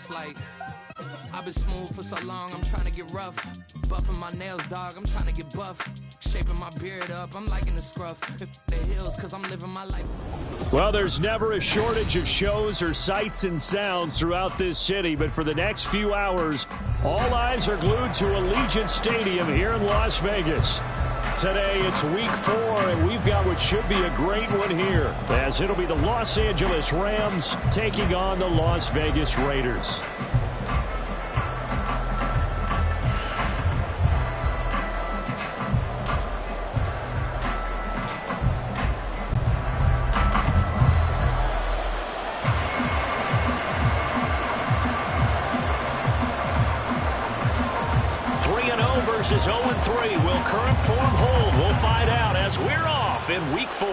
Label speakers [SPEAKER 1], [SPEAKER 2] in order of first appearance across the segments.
[SPEAKER 1] It's like, I've been smooth for so long, I'm trying to get rough. Buffing my nails, dog, I'm trying to get buff. Shaping my beard up, I'm liking the scruff. The hills, cause I'm living my life.
[SPEAKER 2] Well, there's never a shortage of shows or sights and sounds throughout this city, but for the next few hours, all eyes are glued to Allegiant Stadium here in Las Vegas. Today, it's week 4, and we've got what should be a great one here, as it'll be the Los Angeles Rams taking on the Las Vegas Raiders. Versus 0-3. Will current form hold? We'll find out as we're off in week 4.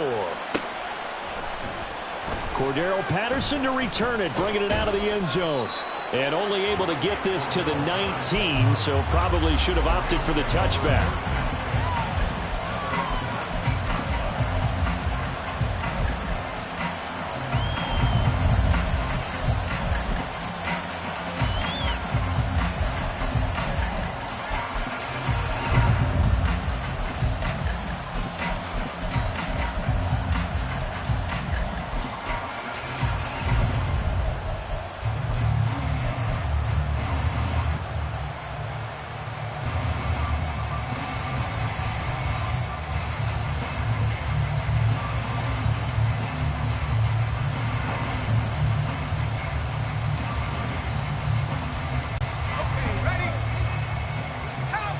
[SPEAKER 2] Cordero Patterson to return it, bringing it out of the end zone. And only able to get this to the 19, so probably should have opted for the touchback.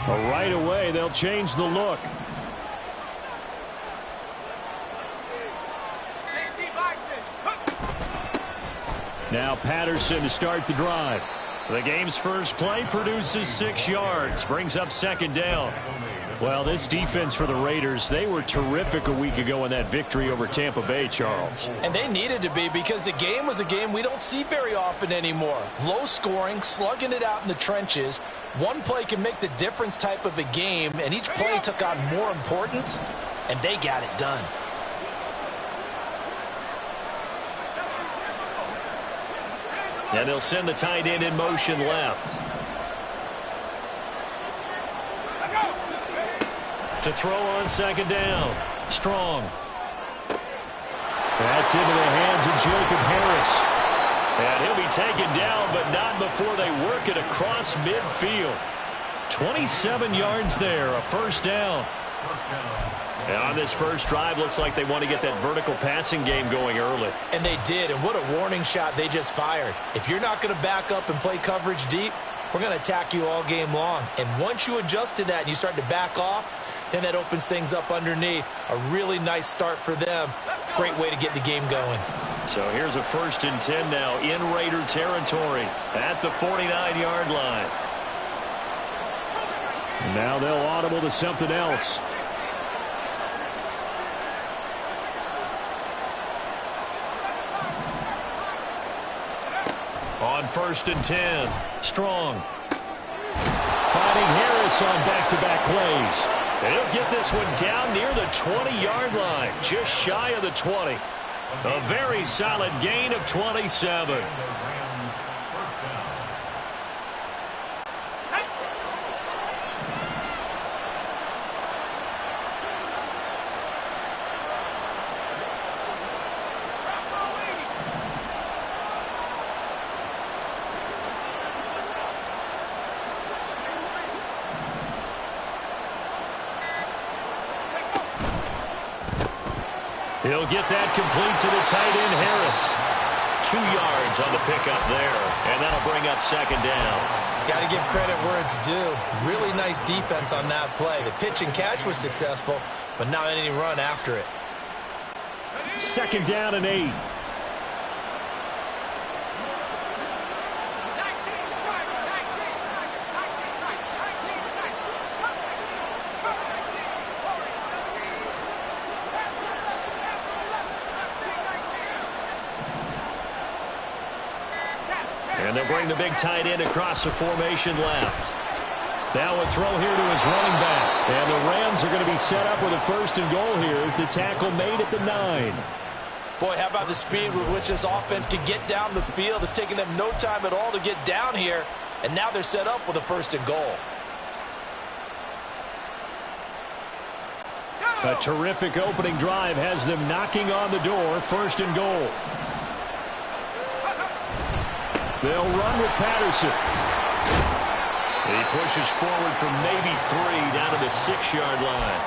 [SPEAKER 2] Right away, they'll change the look. Now Patterson to start the drive. The game's first play produces 6 yards, brings up second down. Well, this defense for the Raiders, they were terrific a week ago in that victory over Tampa Bay, Charles.
[SPEAKER 3] And they needed to be, because the game was a game we don't see very often anymore. Low scoring, slugging it out in the trenches. One play can make the difference type of a game, and each play took on more importance, and they got it done.
[SPEAKER 2] And they'll send the tight end in motion left. To throw on second down. Strong. That's into the hands of Jacob Harris. And he'll be taken down, but not before they work it across midfield. 27 yards there, a first down. And on this first drive, looks like they want to get that vertical passing game going early.
[SPEAKER 3] And they did, and what a warning shot they just fired. If you're not going to back up and play coverage deep, we're going to attack you all game long. And once you adjust to that and you start to back off, then that opens things up underneath. A really nice start for them. Great way to get the game going.
[SPEAKER 2] So here's a 1st and 10 now in Raider territory at the 49-yard line. Now they'll audible to something else. On 1st and 10, Strong. Finding Harris on back-to-back plays. They'll get this one down near the 20-yard line, just shy of the 20. A very solid gain of 27. He'll get that complete to the tight end, Harris. 2 yards on the pickup there, and that'll bring up second down.
[SPEAKER 3] Got to give credit where it's due. Really nice defense on that play. The pitch and catch was successful, but not any run after it.
[SPEAKER 2] 2nd down and 8. And they'll bring the big tight end across the formation left. Now a throw here to his running back. And the Rams are going to be set up with a 1st and goal here as the tackle made at the 9.
[SPEAKER 3] Boy, how about the speed with which this offense can get down the field? It's taking them no time at all to get down here, and now they're set up with a 1st and goal.
[SPEAKER 2] A terrific opening drive has them knocking on the door. 1st and goal. They'll run with Patterson. He pushes forward for maybe 3 down to the 6-yard line.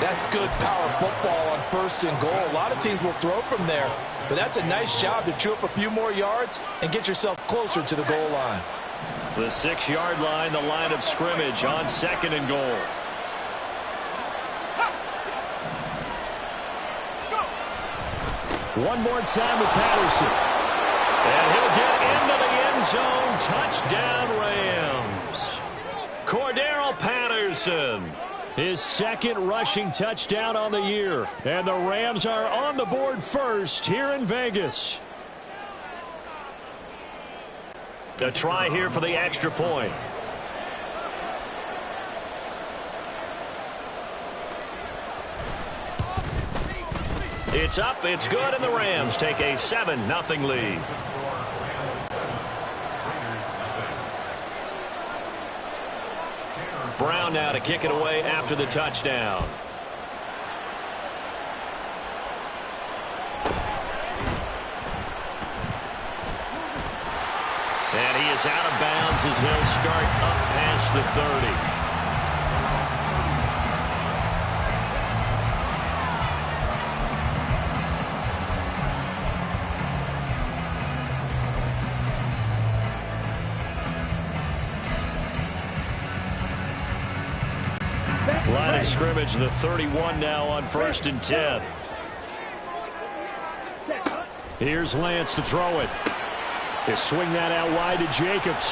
[SPEAKER 3] That's good power football on 1st and goal. A lot of teams will throw from there, but that's a nice job to chew up a few more yards and get yourself closer to the goal line.
[SPEAKER 2] The 6-yard line, the line of scrimmage on 2nd and goal. One more time with Patterson. And he'll get into the end zone. Touchdown, Rams. Cordero Patterson. His 2nd rushing touchdown on the year. And the Rams are on the board first here in Vegas. A try here for the extra point. It's up, it's good, and the Rams take a 7-0 lead. Brown now to kick it away after the touchdown. And he is out of bounds as they'll start up past the 30. Line of scrimmage, the 31 now on 1st and 10. Here's Lance to throw it. They swing that out wide to Jacobs.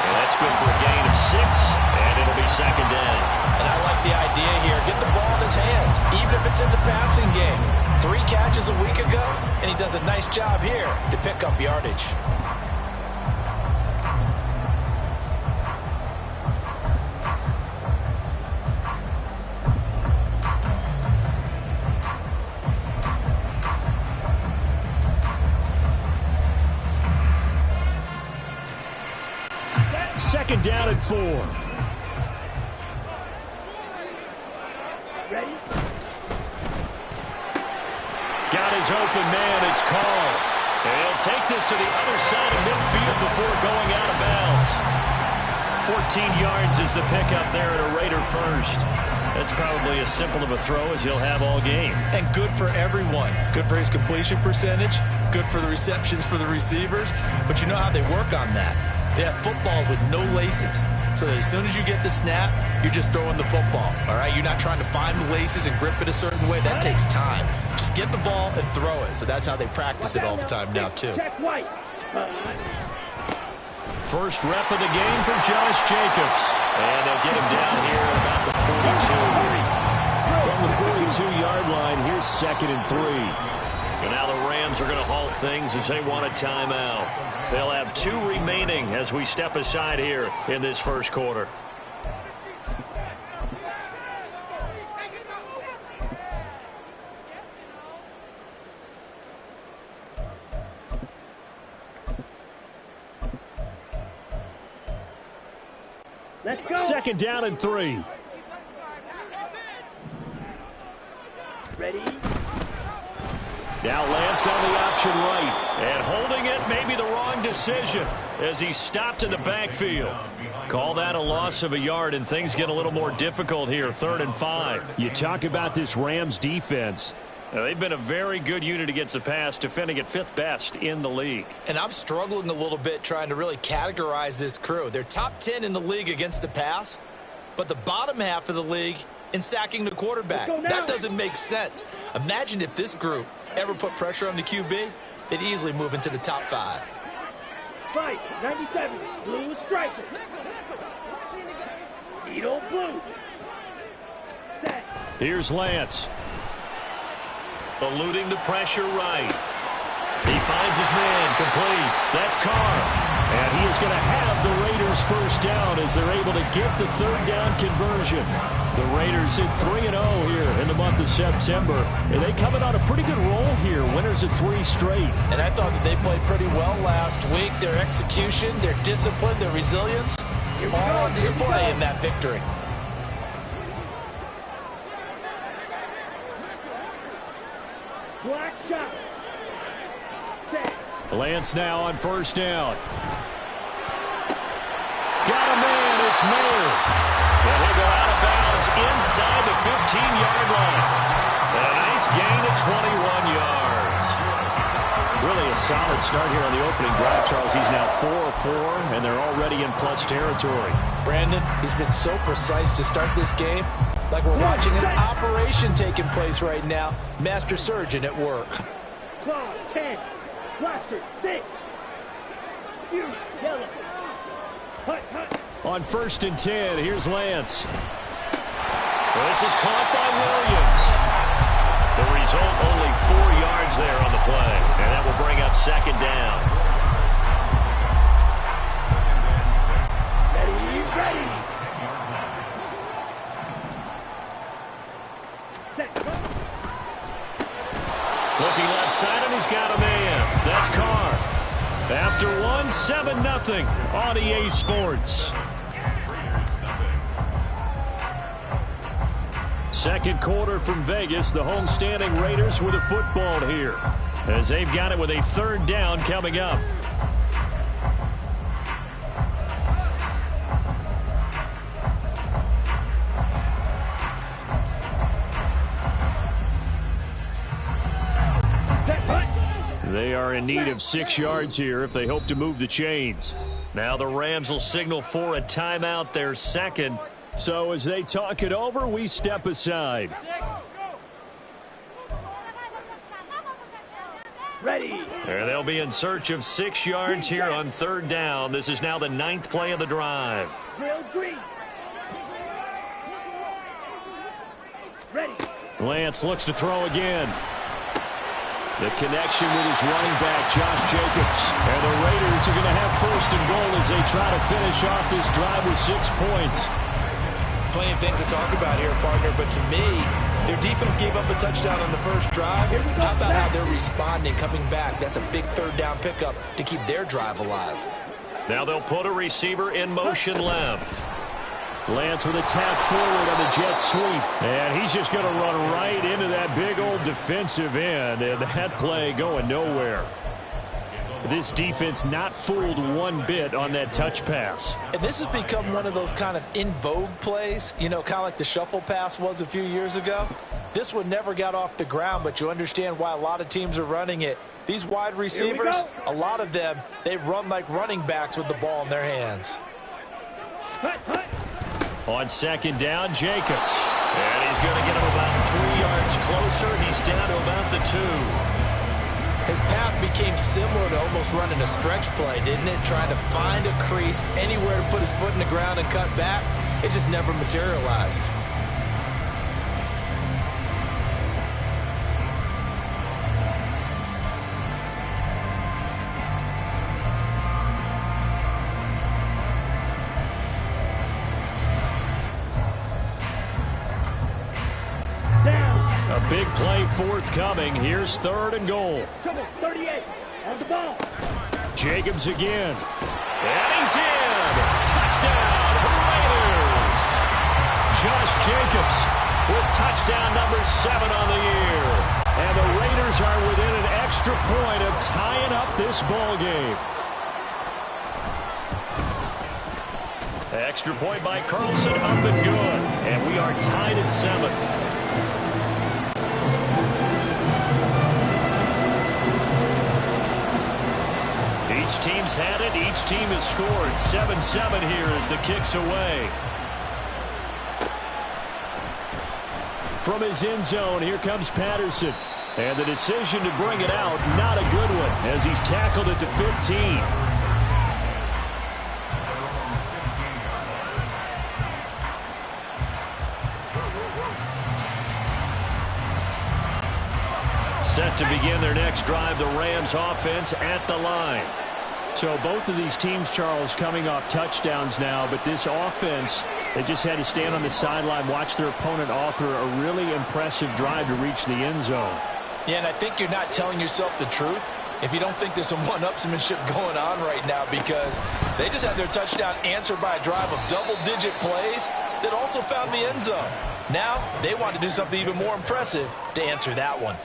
[SPEAKER 2] And that's good for a gain of 6, and it'll be 2nd down.
[SPEAKER 3] And I like the idea here. Get the ball in his hands, even if it's in the passing game. 3 catches a week ago, and he does a nice job here to pick up yardage.
[SPEAKER 2] Second down and 4.
[SPEAKER 4] Ready?
[SPEAKER 2] Got his open man. It's called. And he'll take this to the other side of midfield before going out of bounds. 14 yards is the pickup there at a Raider first. That's probably as simple of a throw as he'll have all game.
[SPEAKER 3] And good for everyone. Good for his completion percentage. Good for the receptions for the receivers. But you know how they work on that. They have footballs with no laces. So that as soon as you get the snap, you're just throwing the football. All right? You're not trying to find the laces and grip it a certain way. That takes time. Just get the ball and throw it. So that's how they practice it all the time now, too.
[SPEAKER 4] Check white.
[SPEAKER 2] First rep of the game for Josh Jacobs. And they'll get him down here at about the 42. From the 42-yard line, here's 2nd and 3. And now the Rams are going to halt things as they want a timeout. They'll have 2 remaining as we step aside here in this first quarter.
[SPEAKER 4] Let's go.
[SPEAKER 2] 2nd down and 3.
[SPEAKER 4] Ready?
[SPEAKER 2] Now Lance on the option right. And holding it may be the wrong decision as he stopped in the backfield. Call that a loss of a yard, and things get a little more difficult here. 3rd and 5. You talk about this Rams defense. Now, they've been a very good unit against the pass, defending at 5th best in the league.
[SPEAKER 3] And I'm struggling a little bit trying to really categorize this crew. They're top 10 in the league against the pass, but the bottom half of the league in sacking the quarterback. That doesn't make sense. Imagine if this group ever put pressure on the QB, they'd easily move into the top 5.
[SPEAKER 4] Fight, 97, blue striker. Needle blue. Set.
[SPEAKER 2] Here's Lance. Eluding the pressure right. He finds his man complete. That's Carr. And he is going to have the Raiders first down as they're able to get the third down conversion. The Raiders hit 3-0 here in the month of September. And they coming on a pretty good roll here. Winners of 3 straight.
[SPEAKER 3] And I thought that they played pretty well last week. Their execution, their discipline, their resilience, all on display in that victory.
[SPEAKER 4] Black shot. Set.
[SPEAKER 2] Lance now on first down. Got a man, it's Mayer. And he'll go out of bounds inside the 15-yard line. And a nice gain of 21 yards. Really a solid start here on the opening drive, Charles. He's now 4 of 4, and they're already in plus territory.
[SPEAKER 3] Brandon, he's been so precise to start this game. Like we're watching an operation taking place right now. Master surgeon at work.
[SPEAKER 4] 12, 10, blaster, 6. Huge, yellow. Hut, hut.
[SPEAKER 2] On first and 10, here's Lance. This is caught by Williams. The result, only 4 yards there on the play. And that will bring up second down.
[SPEAKER 4] Ready, ready. Set, go.
[SPEAKER 2] Looking left side, and he's got a man. That's Carr. After 7-0 on EA Sports. Second quarter from Vegas. The homestanding Raiders with a football here, as they've got it with a third down coming up. They are in need of 6 yards here if they hope to move the chains. Now the Rams will signal for a timeout, their second. So as they talk it over, we step aside.
[SPEAKER 4] Ready.
[SPEAKER 2] There they'll be in search of 6 yards here on third down. This is now the 9th play of the drive.
[SPEAKER 4] Real green. Ready.
[SPEAKER 2] Lance looks to throw again. The connection with his running back, Josh Jacobs. And the Raiders are going to have first and goal as they try to finish off this drive with 6 points.
[SPEAKER 3] Plenty of things to talk about here, partner, but to me, their defense gave up a touchdown on the first drive. How about how they're responding, coming back? That's a big third down pickup to keep their drive alive.
[SPEAKER 2] Now they'll put a receiver in motion left. Lance with a tap forward on the jet sweep. And he's just going to run right into that big old defensive end. And that play going nowhere. This defense not fooled one bit on that touch pass.
[SPEAKER 3] And this has become one of those kind of in vogue plays, you know, kind of like the shuffle pass was a few years ago. This one never got off the ground, but you understand why a lot of teams are running it. These wide receivers, a lot of them, they run like running backs with the ball in their hands.
[SPEAKER 2] On second down, Jacobs. And he's going to get him about 3 yards closer. He's down to about the 2.
[SPEAKER 3] His path became similar to almost running a stretch play, didn't it? Trying to find a crease, anywhere to put his foot in the ground and cut back. It just never materialized.
[SPEAKER 2] A big play forthcoming. Here's third and goal.
[SPEAKER 4] 38 on the ball.
[SPEAKER 2] Jacobs again. And he's in. Touchdown, Raiders. Josh Jacobs with touchdown number 7 on the year. And the Raiders are within an extra point of tying up this ball game. Extra point by Carlson, up and good. And we are tied at 7. Each team's had it. Each team has scored. 7-7 here as the kick's away. From his end zone, here comes Patterson. And the decision to bring it out, not a good one, as he's tackled at the 15. Set to begin their next drive, the Rams offense at the line. So both of these teams, Charles, coming off touchdowns now, but this offense, they just had to stand on the sideline, watch their opponent author a really impressive drive to reach the end zone.
[SPEAKER 3] Yeah, and I think you're not telling yourself the truth if you don't think there's some one-upsmanship going on right now, because they just had their touchdown answered by a drive of double-digit plays that also found the end zone. Now they want to do something even more impressive to answer that one.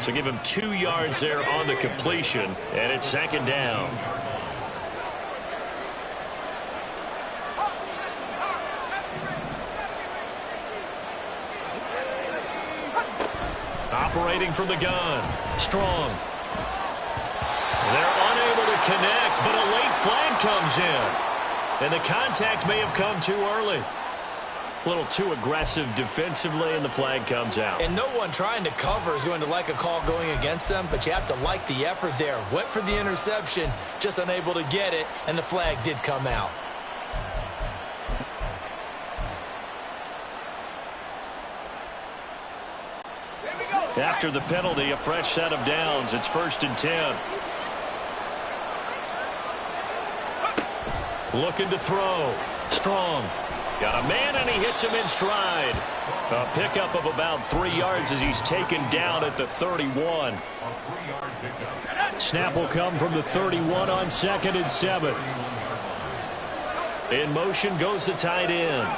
[SPEAKER 2] So give him 2 yards there on the completion, and it's second down. Operating from the gun. Strong. They're unable to connect, but a late flag comes in. And the contact may have come too early. A little too aggressive defensively, and the flag comes out.
[SPEAKER 3] And no one trying to cover is going to like a call going against them, but you have to like the effort there. Went for the interception, just unable to get it, and the flag did come out.
[SPEAKER 2] After the penalty, a fresh set of downs. It's 1st and 10. Looking to throw. Strong. Got a man, and he hits him in stride. A pickup of about 3 yards as he's taken down at the 31. Snap will come from the 31 on 2nd and 7. In motion goes the tight end.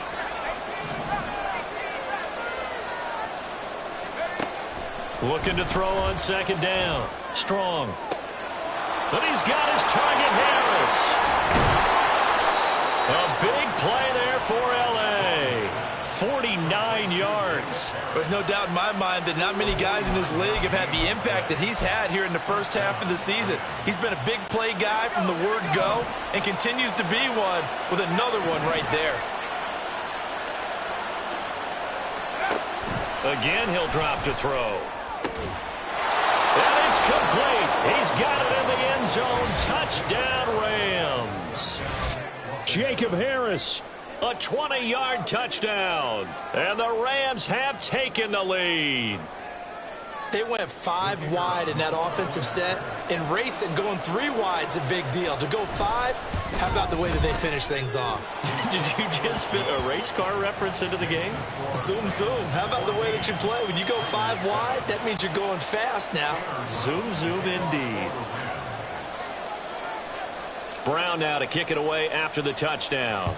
[SPEAKER 2] Looking to throw on 2nd down. Strong. But he's got his target, Harris. A big play there for L.A. 49 yards.
[SPEAKER 3] There's no doubt in my mind that not many guys in this league have had the impact that he's had here in the first half of the season. He's been a big play guy from the word go and continues to be one with another one right there.
[SPEAKER 2] Again, he'll drop to throw. And it's complete. He's got it in the end zone. Touchdown, Rams. Jacob Harris, a 20-yard touchdown. And the Rams have taken the lead.
[SPEAKER 3] They went 5 wide in that offensive set. And racing, going 3 wide's a big deal. To go 5, how about the way that they finish things off?
[SPEAKER 2] Did you just fit a race car reference into the game?
[SPEAKER 3] Zoom, zoom. How about the way that you play? When you go 5 wide, that means you're going fast now.
[SPEAKER 2] Zoom, zoom indeed. Brown now to kick it away after the touchdown.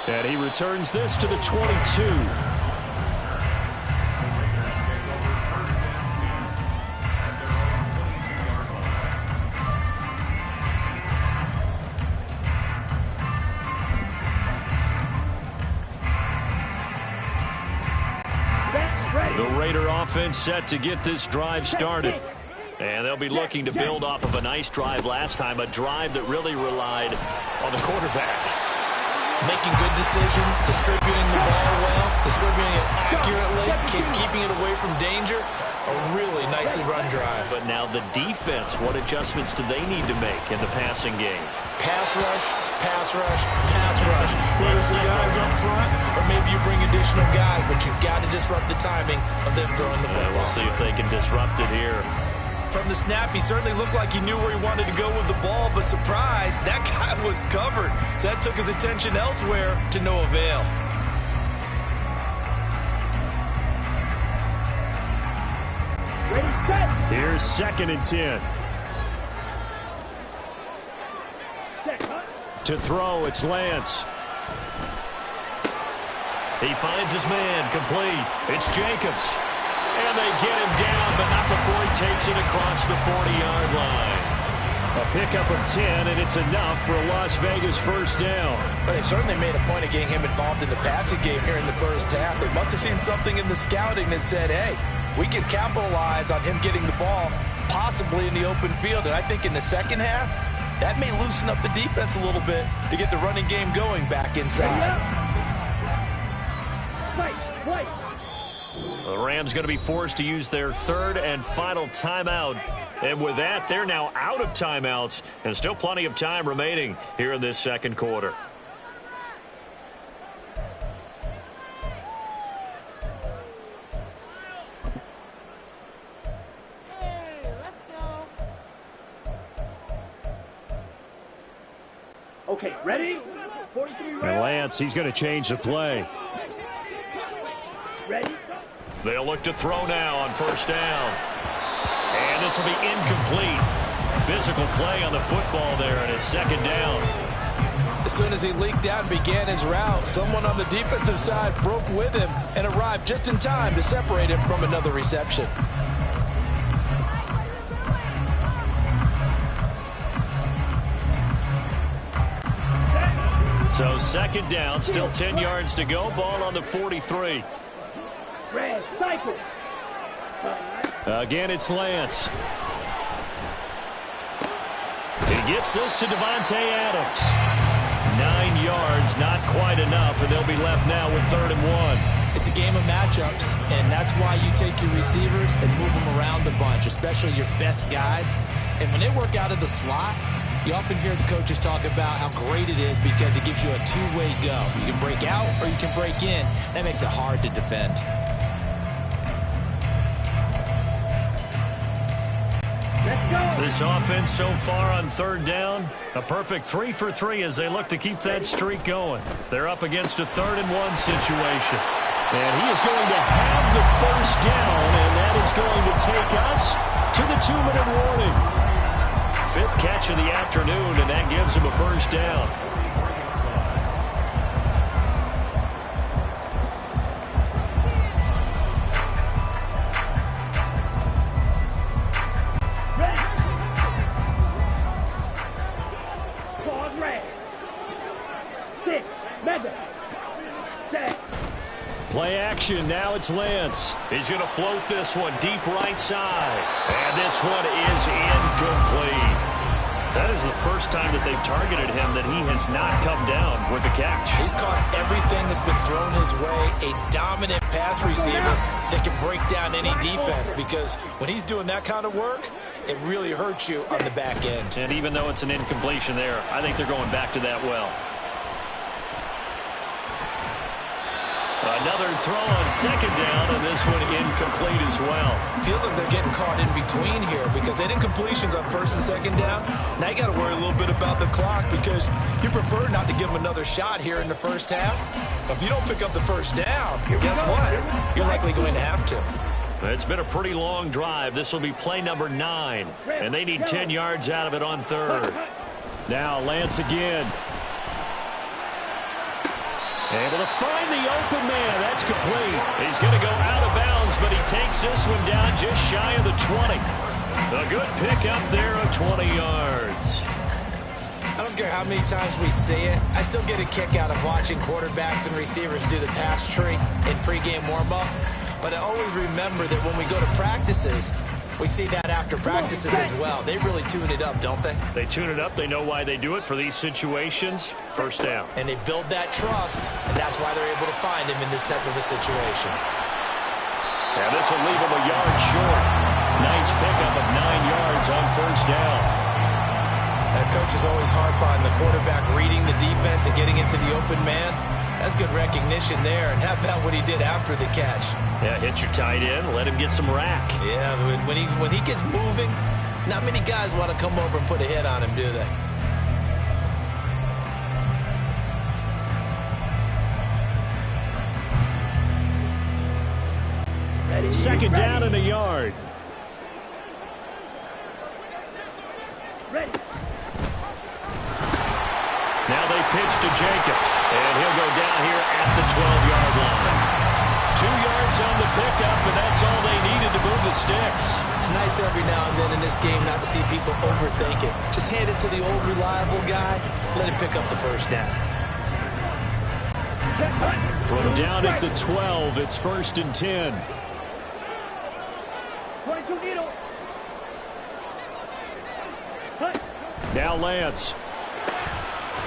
[SPEAKER 2] And he returns this to the 22. The Raider offense set to get this drive started. And they'll be looking to build off of a nice drive last time, a drive that really relied on the quarterback.
[SPEAKER 3] Making good decisions, distributing the ball well, distributing it accurately, keeping it away from danger. A really nicely run drive.
[SPEAKER 2] But now the defense, what adjustments do they need to make in the passing game?
[SPEAKER 3] Pass rush, pass rush, pass rush. Whether it's the guys up front or maybe you bring additional guys, but you've got to disrupt the timing of them throwing the football.
[SPEAKER 2] We'll see if they can disrupt it here.
[SPEAKER 3] From the snap, he certainly looked like he knew where he wanted to go with the ball, but surprise, that guy was covered. So that took his attention elsewhere to no avail.
[SPEAKER 4] Ready, set.
[SPEAKER 2] Here's 2nd and 10.
[SPEAKER 4] Set, huh?
[SPEAKER 2] To throw, it's Lance. He finds his man, complete. It's Jacobs. And they get him down, but not before he takes it across the 40-yard line. A pickup of 10, and it's enough for a Las Vegas first down.
[SPEAKER 3] But they've certainly made a point of getting him involved in the passing game here in the first half. They must have seen something in the scouting that said, hey, we can capitalize on him getting the ball, possibly in the open field. And I think in the second half, that may loosen up the defense a little bit to get the running game going back inside.
[SPEAKER 4] Right.
[SPEAKER 2] The Rams going to be forced to use their 3rd and final timeout. And with that, they're now out of timeouts and still plenty of time remaining here in this second quarter.
[SPEAKER 4] Okay, ready? 43
[SPEAKER 2] And
[SPEAKER 4] rounds.
[SPEAKER 2] Lance, he's going to change the play.
[SPEAKER 4] Ready?
[SPEAKER 2] They'll look to throw now on first down. And this will be incomplete. Physical play on the football there, and it's second down.
[SPEAKER 3] As soon as he leaked out and began his route, someone on the defensive side broke with him and arrived just in time to separate him from another reception.
[SPEAKER 2] So second down, still 10 yards to go. Ball on the 43.
[SPEAKER 4] Red, cycle.
[SPEAKER 2] Again, it's Lance. He gets this to Devontae Adams. 9 yards, not quite enough, and they'll be left now with 3rd and 1.
[SPEAKER 3] It's a game of matchups, and that's why you take your receivers and move them around a bunch, especially your best guys. And when they work out of the slot, you often hear the coaches talk about how great it is because it gives you a two-way go. You can break out or you can break in. That makes it hard to defend.
[SPEAKER 2] This offense so far on 3rd down, a perfect 3 for 3 as they look to keep that streak going. They're up against a 3rd and 1 situation. And he is going to have the first down, and that is going to take us to the 2-minute warning. 5th catch of the afternoon, and that gives him a first down. Play action, now it's Lance. He's going to float this one deep right side. And this one is incomplete. That is the first time that they've targeted him that he has not come down with a catch.
[SPEAKER 3] He's caught everything that's been thrown his way. A dominant pass receiver that can break down any defense, because when he's doing that kind of work, it really hurts you on the back end.
[SPEAKER 2] And even though it's an incompletion there, I think they're going back to that well. Another throw on 2nd down, and this one incomplete as well.
[SPEAKER 3] Feels like they're getting caught in between here because they did incompletions on 1st and 2nd down. Now you got to worry a little bit about the clock because you prefer not to give them another shot here in the first half. But if you don't pick up the first down, guess what? You're likely going to have to.
[SPEAKER 2] It's been a pretty long drive. This will be play number 9, and they need 10 yards out of it on 3rd. Now Lance again. Able to find the open man. That's complete. He's going to go out of bounds, but he takes this one down just shy of the 20. A good pickup there of 20 yards.
[SPEAKER 3] I don't care how many times we see it. I still get a kick out of watching quarterbacks and receivers do the pass tree in pregame warm-up. But I always remember that when we go to practices, we see that after practices as well. They really tune it up, don't they?
[SPEAKER 2] They tune it up. They know why they do it for these situations. First down.
[SPEAKER 3] And they build that trust, and that's why they're able to find him in this type of a situation.
[SPEAKER 2] And this will leave him a yard short. Nice pickup of 9 yards on first down.
[SPEAKER 3] And coaches always harp on the quarterback reading the defense and getting into the open man. That's good recognition there. And how about what he did after the catch?
[SPEAKER 2] Yeah, hit your tight end, let him get some rack.
[SPEAKER 3] Yeah, when he gets moving, not many guys want to come over and put a hit on him, do they?
[SPEAKER 4] Ready,
[SPEAKER 2] 2nd down and a yard.
[SPEAKER 4] Ready.
[SPEAKER 2] Now they pitch to Jacobs, and he'll go down here at the 12-yard line. 2 yards on the pickup, and that's all they needed to move the sticks.
[SPEAKER 3] It's nice every now and then in this game not to see people overthink it. Just hand it to the old reliable guy. Let him pick up the first down.
[SPEAKER 2] From down at the 12, it's 1st and 10.
[SPEAKER 4] 22 needle.
[SPEAKER 2] Now Lance.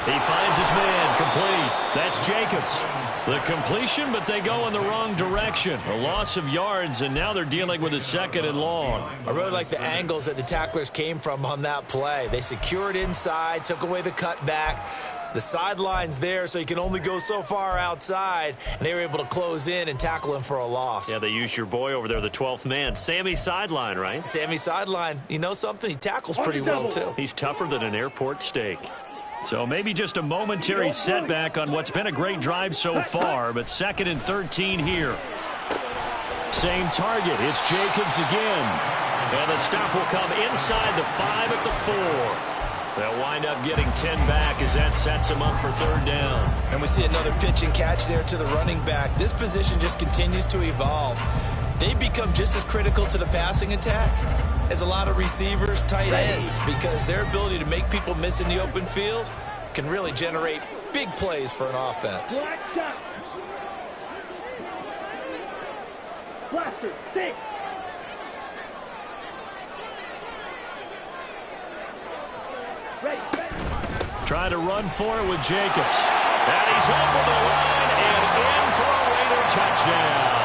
[SPEAKER 2] He finds his man, complete. That's Jacobs. The completion, but they go in the wrong direction. A loss of yards, and now they're dealing with a 2nd and long.
[SPEAKER 3] I really like the angles that the tacklers came from on that play. They secured inside, took away the cutback. The sideline's there, so you can only go so far outside, and they were able to close in and tackle him for a loss.
[SPEAKER 2] Yeah, they used your boy over there, the 12th man. Sammy Sideline, right?
[SPEAKER 3] Sammy Sideline. You know something? He tackles pretty well, too.
[SPEAKER 2] He's tougher than an airport steak. So maybe just a momentary setback on what's been a great drive so far, but 2nd and 13 here. Same target. It's Jacobs again. And the stop will come inside the 5 at the 4. They'll wind up getting 10 back as that sets them up for 3rd down.
[SPEAKER 3] And we see another pitch and catch there to the running back. This position just continues to evolve. They become just as critical to the passing attack as a lot of receivers, tight ends, because their ability to make people miss in the open field can really generate big plays for an offense.
[SPEAKER 4] Blaster, stick. Ready.
[SPEAKER 2] Trying to run for it with Jacobs. And he's over the line and in for a Raider touchdown.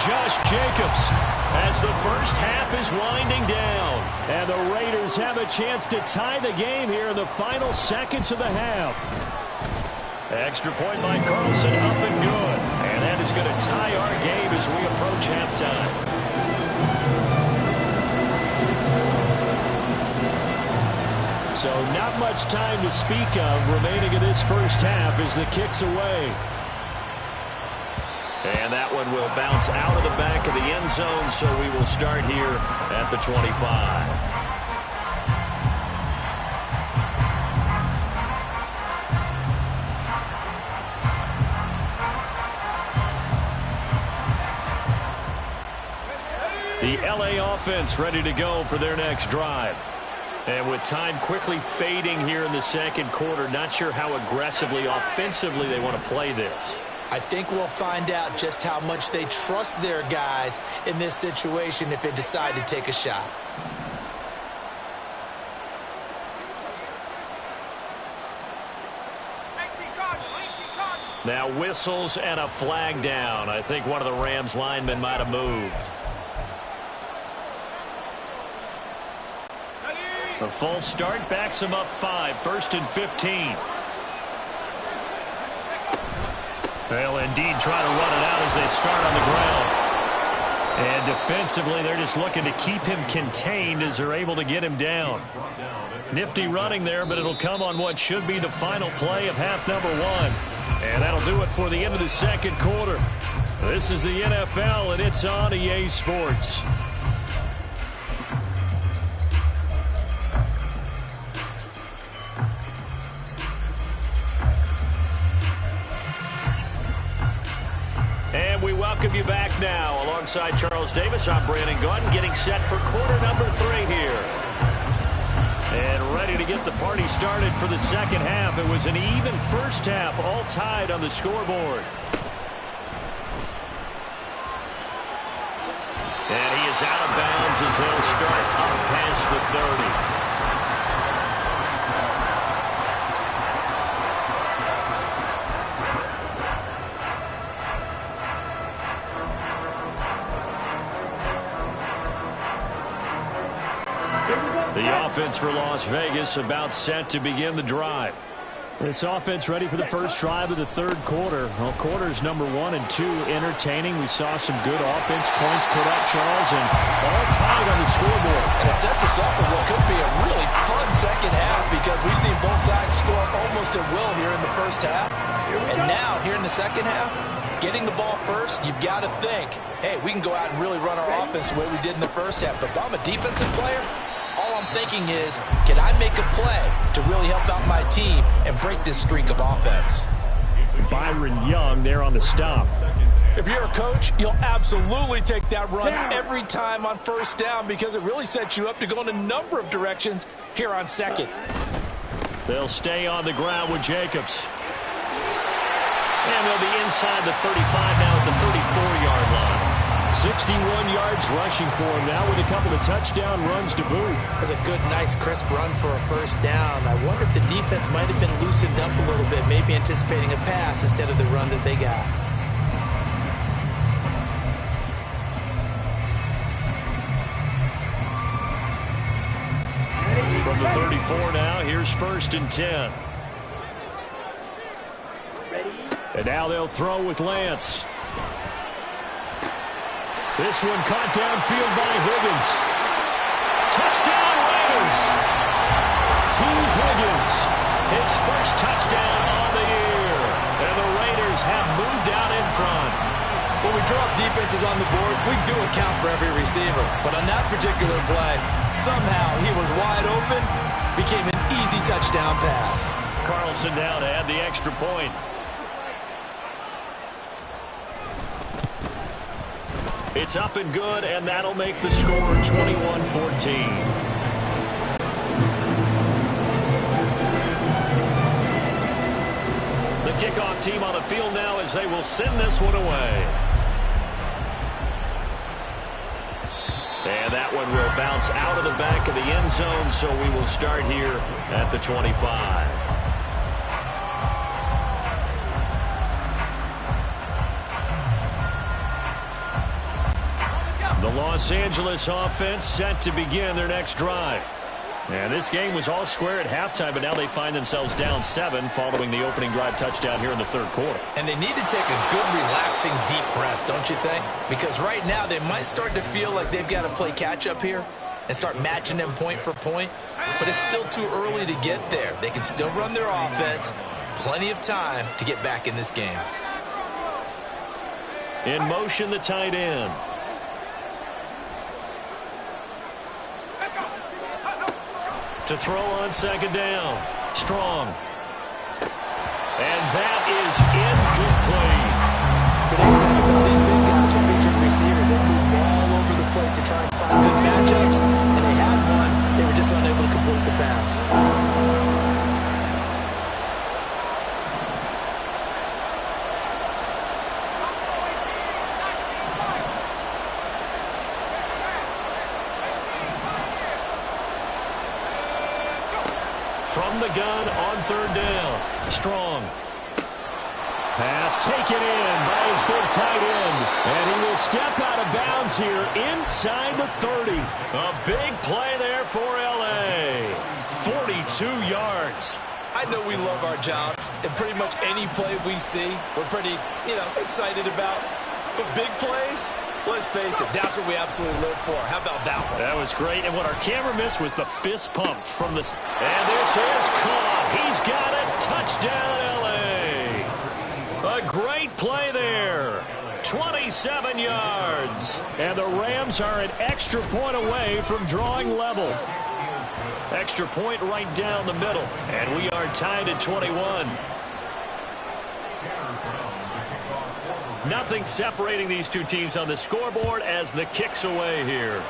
[SPEAKER 2] Josh Jacobs as the first half is winding down. And the Raiders have a chance to tie the game here in the final seconds of the half. Extra point by Carlson, up and good. And that is going to tie our game as we approach halftime. So not much time to speak of remaining in this first half as the kick's away. And that one will bounce out of the back of the end zone, so we will start here at the 25. The LA offense ready to go for their next drive. And with time quickly fading here in the second quarter, not sure how aggressively, offensively they want to play this.
[SPEAKER 3] I think we'll find out just how much they trust their guys in this situation if they decide to take a shot.
[SPEAKER 2] Now whistles and a flag down. I think one of the Rams linemen might have moved. A false start backs him up 5, 1st and 15. They'll indeed try to run it out as they start on the ground. And defensively, they're just looking to keep him contained as they're able to get him down. Nifty running there, but it'll come on what should be the final play of half number 1. And that'll do it for the end of the second quarter. This is the NFL, and it's on EA Sports. And we welcome you back now. Alongside Charles Davis, I'm Brandon Gunn, getting set for quarter number 3 here. And ready to get the party started for the second half. It was an even first half, all tied on the scoreboard. And he is out of bounds as they'll start up past the 30. The offense for Las Vegas about set to begin the drive. This offense ready for the first drive of the third quarter. Well, quarters number 1 and 2 entertaining. We saw some good offense points put up, Charles, and all tied on the scoreboard.
[SPEAKER 3] And it sets us up for what could be a really fun second half because we've seen both sides score almost at will here in the first half. And now, here in the second half, getting the ball first, you've got to think, hey, we can go out and really run our offense the way we did in the first half. But if I'm a defensive player, all I'm thinking is, can I make a play to really help out my team and break this streak of offense?
[SPEAKER 2] Byron Young there on the stop.
[SPEAKER 3] If you're a coach, you'll absolutely take that run every time on first down because it really sets you up to go in a number of directions here on second.
[SPEAKER 2] They'll stay on the ground with Jacobs. And they'll be inside the 35 now at the 34-yard line. 61 yards rushing for him now with a couple of touchdown runs to boot.
[SPEAKER 3] That's a good, nice, crisp run for a first down. I wonder if the defense might have been loosened up a little bit, maybe anticipating a pass instead of the run that they got.
[SPEAKER 2] From the 34 now, here's 1st and 10. And now they'll throw with Lance. This one caught downfield by Higgins. Touchdown Raiders! T. Higgins have moved out in front.
[SPEAKER 3] When we drop defenses on the board, we do account for every receiver. But on that particular play, somehow he was wide open, became an easy touchdown pass.
[SPEAKER 2] Carlson now to add the extra point. It's up and good, and that'll make the score 21-14. The kickoff team on the field now as they will send this one away. And that one will bounce out of the back of the end zone, so we will start here at the 25. The Los Angeles offense set to begin their next drive. And this game was all square at halftime, but now they find themselves down 7 following the opening drive touchdown here in the third quarter.
[SPEAKER 3] And they need to take a good, relaxing, deep breath, don't you think? Because right now they might start to feel like they've got to play catch-up here and start matching them point for point. But it's still too early to get there. They can still run their offense. Plenty of time to get back in this game.
[SPEAKER 2] In motion, the tight end. To throw on second down. Strong. And that is incomplete.
[SPEAKER 3] Today's NFL, these big guys are featured receivers. They move all over the place to try and find good matchups. And they had one. They were just unable to complete the pass.
[SPEAKER 2] From the gun on third down. Strong. Pass taken in by his big tight end. And he will step out of bounds here inside the 30. A big play there for L.A. 42 yards.
[SPEAKER 3] I know we love our jobs, and pretty much any play we see, we're pretty, excited about. But big plays, let's face it, that's what we absolutely live for. How about that one?
[SPEAKER 2] That was great, and what our camera missed was the fist pump from the... And this is caught. He's got it. Touchdown, L.A. A great play there. 27 yards. And the Rams are an extra point away from drawing level. Extra point right down the middle. And we are tied at 21. Nothing separating these two teams on the scoreboard as the kick's away here.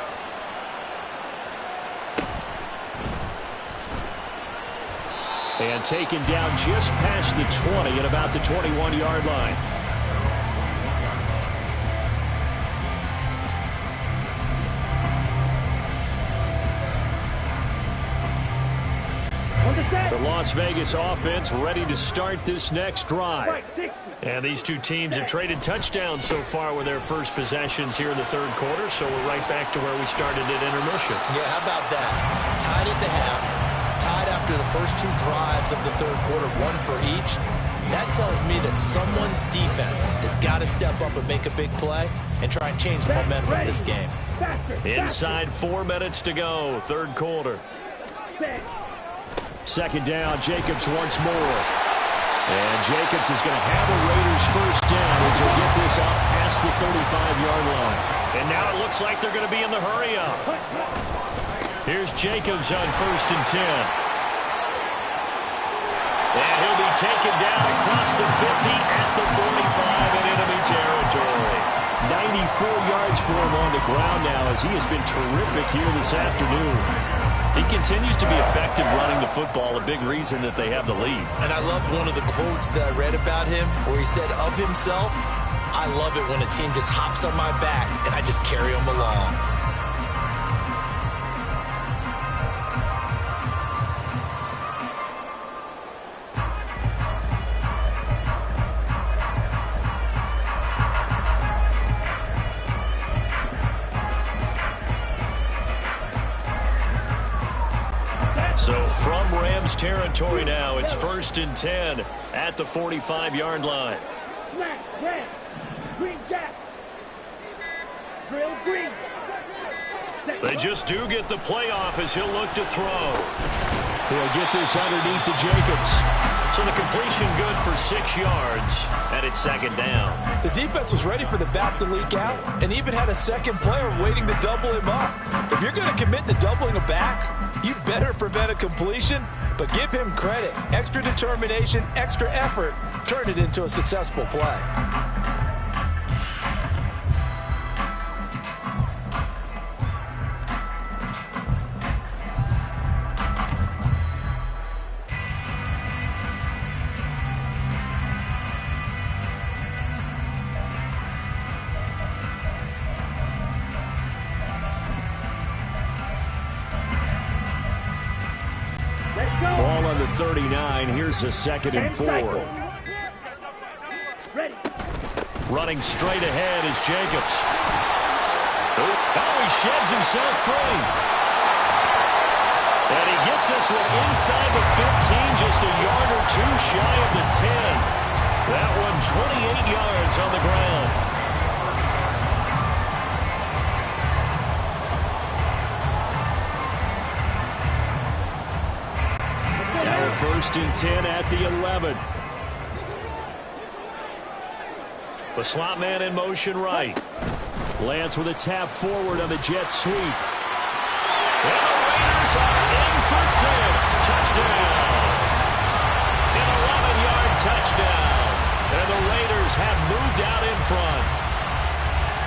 [SPEAKER 2] And taken down just past the 20 at about the 21-yard line. The Las Vegas offense ready to start this next drive. And these two teams have traded touchdowns so far with their first possessions here in the third quarter, so we're right back to where we started at intermission.
[SPEAKER 3] Yeah, how about that? Tied at the half, tied after the first two drives of the third quarter, one for each. That tells me that someone's defense has got to step up and make a big play and try and change the momentum of this game.
[SPEAKER 2] Inside 4 minutes to go, third quarter. Second down, Jacobs once more. And Jacobs is going to have a Raiders first down as he'll get this out past the 35-yard line. And now it looks like they're going to be in the hurry-up. Here's Jacobs on 1st and 10. And he'll be taken down across the 50 at the 45 in enemy territory. 94 yards for him on the ground now as he has been terrific here this afternoon. He continues to be effective running the football, a big reason that they have the lead.
[SPEAKER 3] And I love one of the quotes that I read about him where he said of himself, I love it when a team just hops on my back and I just carry them along.
[SPEAKER 2] So from Rams territory now, it's 1st and 10 at the 45-yard line.
[SPEAKER 4] Red, green jack, drill green.
[SPEAKER 2] They just do get the playoff as he'll look to throw. He'll get this underneath to Jacobs.
[SPEAKER 5] So the completion good for 6 yards, and it's second down.
[SPEAKER 3] The defense was ready for the back to leak out and even had a second player waiting to double him up. If you're going to commit to doubling a back, you better prevent a completion, but give him credit. Extra determination, extra effort, turn it into a successful play.
[SPEAKER 2] Ball on the 39. Here's a 2nd and 4.
[SPEAKER 4] Ready.
[SPEAKER 5] Running straight ahead is Jacobs. Oh, he sheds himself free. And he gets this one inside the 15, just a yard or two shy of the 10. That one 28 yards on the ground.
[SPEAKER 2] Now 1st and 10 at the 11.
[SPEAKER 5] The slot man in motion right.
[SPEAKER 2] Lance with a tap forward on the jet sweep.
[SPEAKER 5] And the Raiders are in for 6. Touchdown. An 11-yard touchdown. And the Raiders have moved out in front.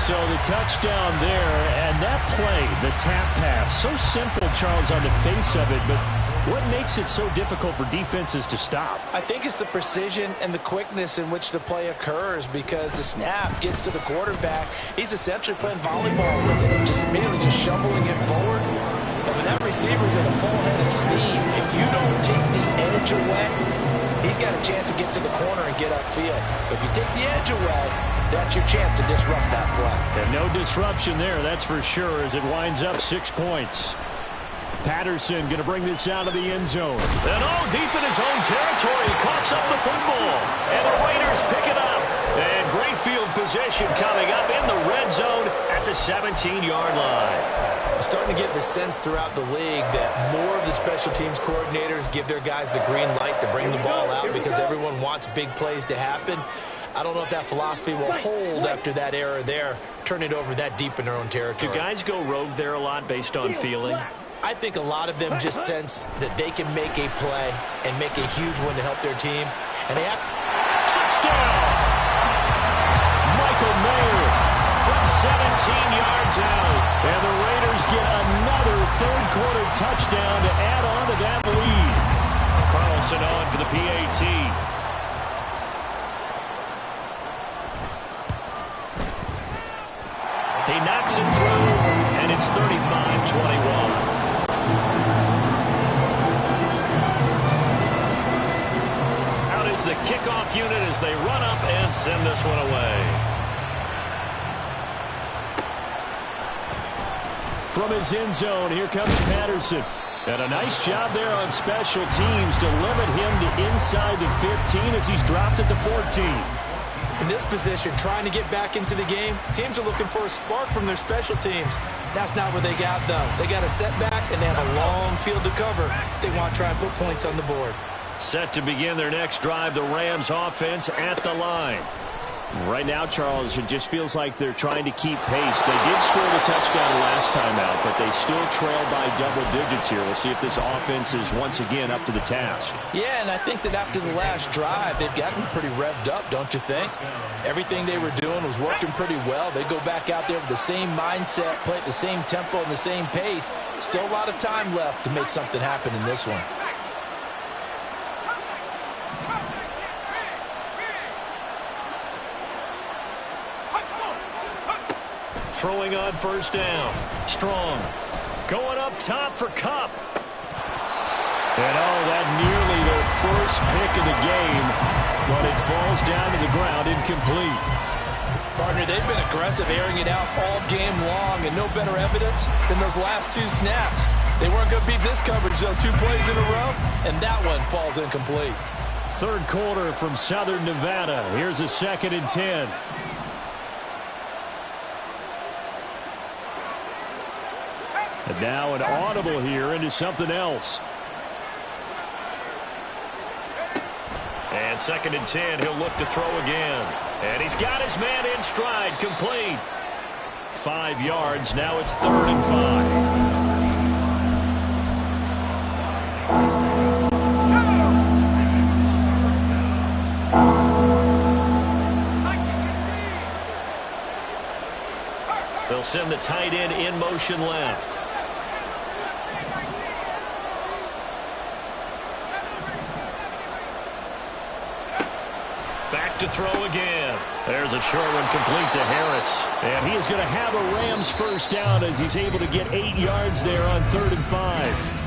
[SPEAKER 2] So the touchdown there, and that play, the tap pass, so simple, Charles, on the face of it, but what makes it so difficult for defenses to stop?
[SPEAKER 3] I think it's the precision and the quickness in which the play occurs, because the snap gets to the quarterback. He's essentially playing volleyball with it, just immediately just shoveling it forward. And when that receiver's at a full head of steam, if you don't take the edge away, he's got a chance to get to the corner and get upfield. But if you take the edge away, that's your chance to disrupt that play.
[SPEAKER 2] And no disruption there, that's for sure, as it winds up 6 points. Patterson going to bring this out of the end zone.
[SPEAKER 5] And all deep in his own territory, he coughs up the football. And the Raiders pick it up. And great field position coming up in the red zone at the 17-yard line.
[SPEAKER 3] Starting to get the sense throughout the league that more of the special teams coordinators give their guys the green light to bring the ball out because everyone wants big plays to happen. I don't know if that philosophy will hold after that error there, turn it over that deep in their own territory.
[SPEAKER 5] Do guys go rogue there a lot based on feeling?
[SPEAKER 3] I think a lot of them just sense that they can make a play and make a huge one to help their team. And they have to...
[SPEAKER 5] Touchdown!
[SPEAKER 2] Michael Mayer
[SPEAKER 5] From 17 yards out.
[SPEAKER 2] And the Raiders get another third-quarter touchdown to add on to that lead.
[SPEAKER 5] Carlson on for the PAT. He knocks it through, and it's 35-21. Out is the kickoff unit as they run up and send this one away.
[SPEAKER 2] From his end zone, here comes Patterson. And a nice job there on special teams to limit him to inside the 15 as he's dropped at the 14.
[SPEAKER 3] In this position, trying to get back into the game, teams are looking for a spark from their special teams. That's not what they got, though. They got a setback, and they have a long field to cover if they want to try and put points on the board.
[SPEAKER 5] Set to begin their next drive, the Rams offense at the line.
[SPEAKER 2] Right now, Charles, it just feels like they're trying to keep pace. They did score the touchdown last time out, but they still trail by double digits here. We'll see if this offense is once again up to the task.
[SPEAKER 3] Yeah, and I think that after the last drive, they've gotten pretty revved up, don't you think? Everything they were doing was working pretty well. They go back out there with the same mindset, play at the same tempo and the same pace. Still a lot of time left to make something happen in this one.
[SPEAKER 5] Throwing on first down. Strong. Going up top for Kupp.
[SPEAKER 2] And oh, that nearly their first pick of the game, but it falls down to the ground incomplete.
[SPEAKER 3] Partner, they've been aggressive, airing it out all game long, and no better evidence than those last two snaps. They weren't going to beat this coverage, though, 2 plays in a row, and that one falls incomplete.
[SPEAKER 2] Third quarter from Southern Nevada. Here's a 2nd and 10. And now an audible here into something else.
[SPEAKER 5] And 2nd and 10, he'll look to throw again. And he's got his man in stride, complete. 5 yards, now it's 3rd and 5. They'll send the tight end in motion left. Back to throw again. There's a short one, complete to Harris.
[SPEAKER 2] And he is going to have a Rams first down as he's able to get 8 yards there on 3rd and 5.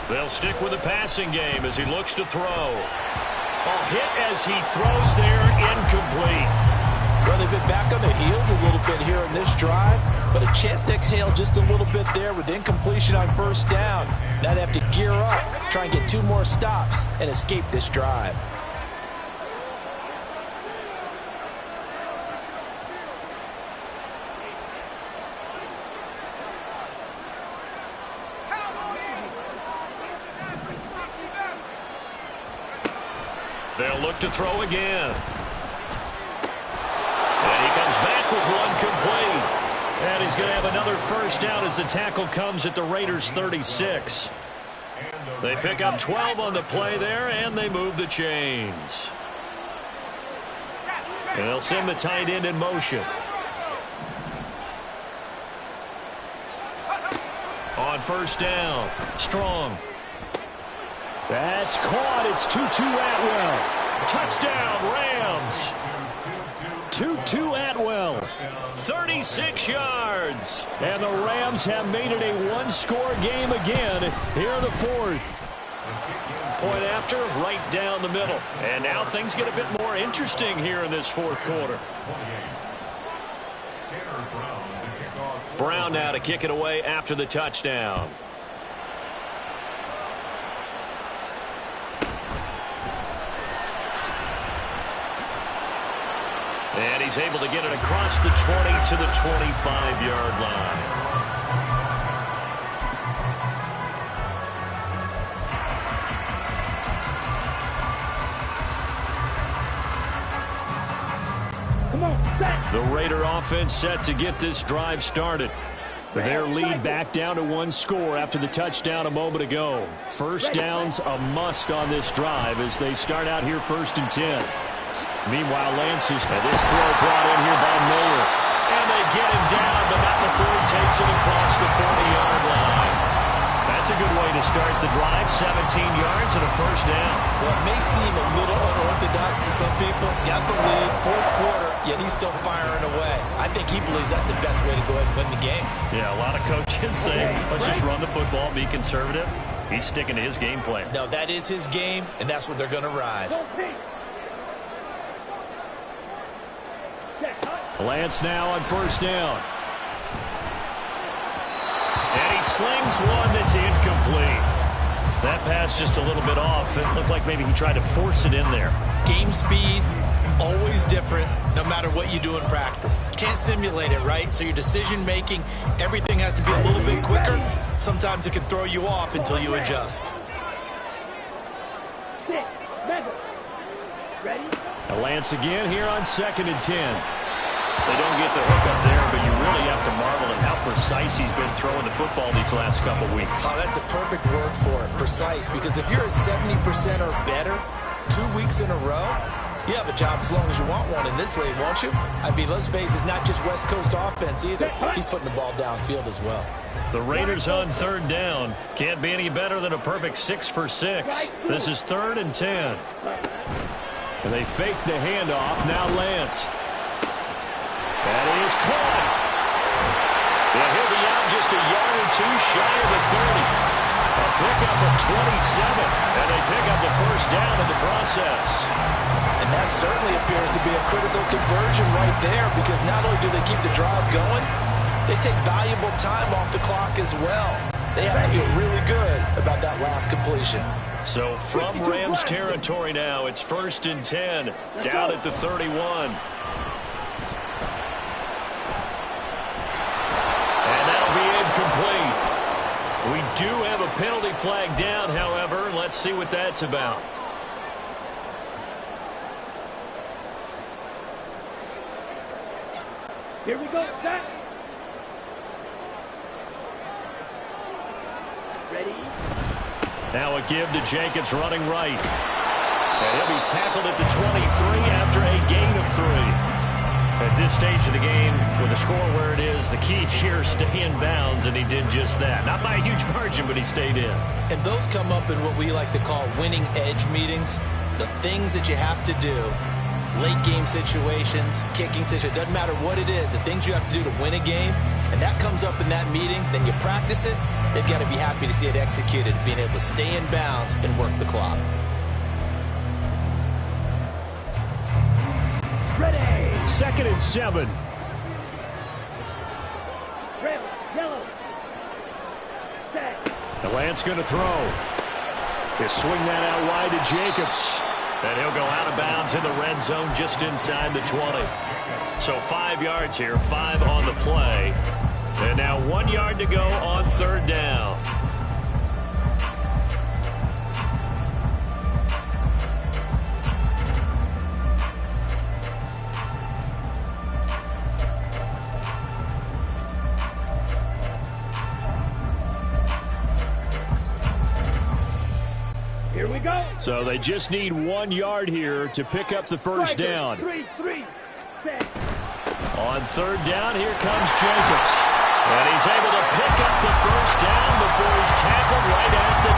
[SPEAKER 5] They'll stick with the passing game as he looks to throw. A hit as he throws there, incomplete.
[SPEAKER 3] Well, they've been back on their heels a little bit here in this drive, but a chance to exhale just a little bit there with incompletion on 1st down. Now they have to gear up, try and get 2 more stops, and escape this drive.
[SPEAKER 5] They'll look to throw again. And he comes back with one complete.
[SPEAKER 2] And he's going to have another first down as the tackle comes at the Raiders' 36.
[SPEAKER 5] They pick up 12 on the play there, and they move the chains.
[SPEAKER 2] And they'll send the tight end in motion.
[SPEAKER 5] On 1st down, Strong.
[SPEAKER 2] That's caught. It's Tutu Atwell.
[SPEAKER 5] Touchdown, Rams.
[SPEAKER 2] Tutu Atwell.
[SPEAKER 5] 36 yards.
[SPEAKER 2] And the Rams have made it a 1-score game again here in the 4th.
[SPEAKER 5] Point after, right down the middle. And now things get a bit more interesting here in this 4th quarter. Brown now to kick it away after the touchdown. And he's able to get it across the 20 to the 25-yard line.
[SPEAKER 4] Come on, set.
[SPEAKER 2] The Raider offense set to get this drive started. Their lead back down to 1 score after the touchdown a moment ago. First down's a must on this drive as they start out here 1st and 10. Meanwhile, Lance is this throw brought in here by Miller.
[SPEAKER 5] And they get him down, but not before he takes it across the 40-yard line. That's a good way to start the drive. 17 yards and a first down.
[SPEAKER 3] Well, it may seem a little unorthodox to some people. Got the lead, 4th quarter, yet he's still firing away. I think he believes that's the best way to go ahead and win the game.
[SPEAKER 5] Yeah, a lot of coaches say, let's just run the football, be conservative. He's sticking to his game plan.
[SPEAKER 3] No, that is his game, and that's what they're going to ride.
[SPEAKER 2] Lance now on 1st down.
[SPEAKER 5] And he slings one that's incomplete. That pass just a little bit off. It looked like maybe he tried to force it in there.
[SPEAKER 3] Game speed, always different, no matter what you do in practice. You can't simulate it, right? So your decision-making, everything has to be a little bit quicker. Sometimes it can throw you off until you adjust.
[SPEAKER 2] Lance again here on 2nd and 10.
[SPEAKER 5] They don't get the hook up there, but you really have to marvel at how precise he's been throwing the football these last couple weeks.
[SPEAKER 3] Oh, that's a perfect word for it, precise, because if you're at 70% or better 2 weeks in a row, you have a job as long as you want one in this league, won't you? I mean, let's face it, it's not just West Coast offense either. He's putting the ball downfield as well.
[SPEAKER 5] The Raiders on 3rd down. Can't be any better than a perfect 6 for 6. This is 3rd and 10.
[SPEAKER 2] And they fake the handoff. Now Lance. That is caught.
[SPEAKER 5] Yeah, he'll be out just a yard or 2 shy of the 30. A pickup of 27. And they pick up the first down in the process.
[SPEAKER 3] And that certainly appears to be a critical conversion right there, because not only do they keep the drive going, they take valuable time off the clock as well. They have to feel really good about that last completion.
[SPEAKER 5] So from Rams territory now, it's 1st and 10, down at the 31. And that'll be incomplete. We do have a penalty flag down, however. Let's see what that's about.
[SPEAKER 4] Here we go, set. Ready?
[SPEAKER 5] Now a give to Jacobs running right. And he'll be tackled at the 23 after a gain of 3. At this stage of the game, with the score where it is, the key here, stay in bounds, and he did just that. Not by a huge margin, but he stayed in.
[SPEAKER 3] And those come up in what we like to call winning edge meetings. The things that you have to do, late game situations, kicking situations, doesn't matter what it is, the things you have to do to win a game, and that comes up in that meeting, then you practice it. They've got to be happy to see it executed, being able to stay in bounds and work the clock.
[SPEAKER 4] Ready.
[SPEAKER 2] 2nd and 7.
[SPEAKER 4] Red, yellow. Set.
[SPEAKER 2] The Lance going to throw. They swing that out wide to Jacobs.
[SPEAKER 5] And he'll go out of bounds in the red zone just inside the 20. So 5 yards here, 5 on the play. And now 1 yard to go on 3rd down.
[SPEAKER 4] Here we go.
[SPEAKER 2] So they just need 1 yard here to pick up the first down.
[SPEAKER 4] 3-3. Set.
[SPEAKER 5] On 3rd down, here comes Jacobs. And he's able to pick up the first down before he's tackled right at the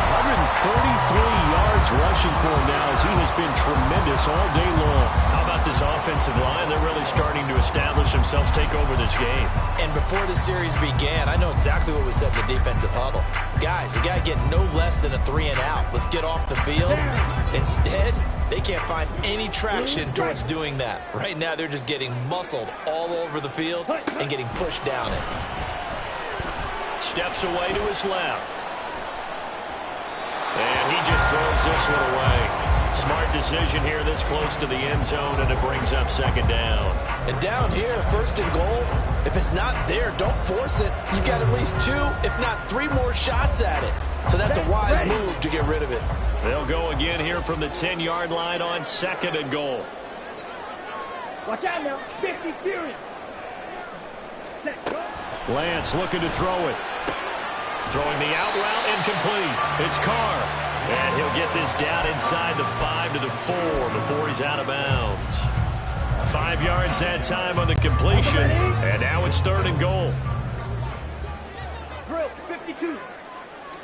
[SPEAKER 2] 133 yards rushing for him now as he has been tremendous all day long.
[SPEAKER 5] 10. How about this offensive line? They're really starting to establish themselves, take over this game.
[SPEAKER 3] And before the series began, I know exactly what we said in the defensive huddle. Guys, we got to get no less than a 3 and out. Let's get off the field. Instead, they can't find any traction towards doing that. Right now, they're just getting muscled all over the field and getting pushed down it.
[SPEAKER 5] Steps away to his left. And he just throws this one away. Smart decision here this close to the end zone, and it brings up 2nd down.
[SPEAKER 3] And down here, 1st and goal, if it's not there, don't force it. You've got at least 2, if not 3 more shots at it. So that's a wise move to get rid of it.
[SPEAKER 5] They'll go again here from the 10-yard line on 2nd and goal.
[SPEAKER 4] Watch out now. 50 Fury. Set. Go.
[SPEAKER 2] Lance looking to throw it.
[SPEAKER 5] Throwing the out route, incomplete. It's Carr. And he'll get this down inside the 5 to the 4 before he's out of bounds. 5 yards that time on the completion. And now it's 3rd and goal.
[SPEAKER 4] Drill. 52.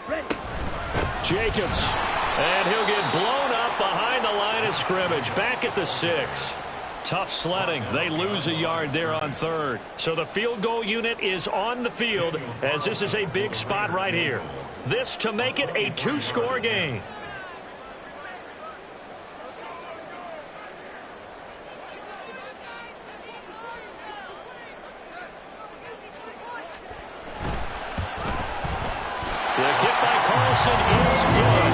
[SPEAKER 4] Ready.
[SPEAKER 2] Jacobs.
[SPEAKER 5] And he'll get blown up behind the line of scrimmage. Back at the 6. Tough sledding. They lose a yard there on 3rd. So the field goal unit is on the field as this is a big spot right here. This to make it a 2-score game. The kick by Carlson is good.